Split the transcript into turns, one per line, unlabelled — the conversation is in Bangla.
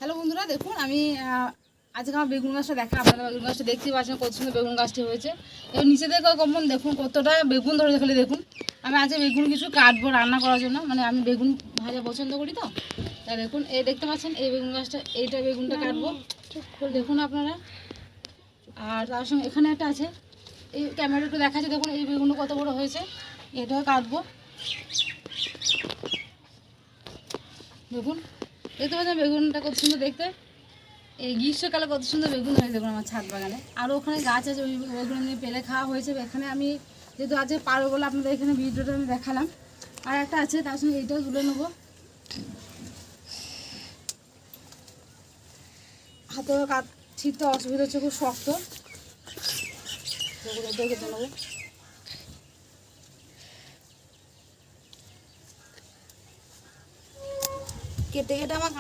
হ্যালো বন্ধুরা, দেখুন আমি আজকে আমার বেগুন গাছটা দেখা, আপনারা বেগুন গাছটা দেখতেই পাচ্ছেন কত সুন্দর বেগুন গাছটি হয়েছে। এবার নিচে থেকে কমন দেখুন কতটা বেগুন ধরে, খালি দেখুন। আমি আজকে বেগুন কিছু কাটবো রান্না করার জন্য, মানে আমি বেগুন ভাজা পছন্দ করি তো। তাই দেখুন এই দেখতে পাচ্ছেন এই বেগুন গাছটা, এইটা বেগুনটা কাটবো দেখুন আপনারা। আর তার সঙ্গে এখানে একটা আছে, এই ক্যামেরাটা দেখাচ্ছে দেখুন, এই বেগুনটা কত বড় হয়েছে, এটাও কাটবো দেখুন। দেখতে পাচ্ছেন বেগুনটা কত সুন্দর দেখতে, এই গ্রীষ্মকালে কত সুন্দর বেগুন হয়েছে দেখুন আমার ছাদ বাগানে। আরও ওখানে গাছ আছে, ওইগুলো নিয়ে পেলে খাওয়া হয়েছে। এখানে আমি যেহেতু আজকে পারবো বলে আপনাদের এখানে ভিডিওটা আমি দেখালাম। আর একটা আছে, তার সঙ্গে এইটাও তুলে নেবো। হাতেও ছিটতে অসুবিধা হচ্ছে, খুব শক্ত। কেটে নেবো, কেটে কেটে আমার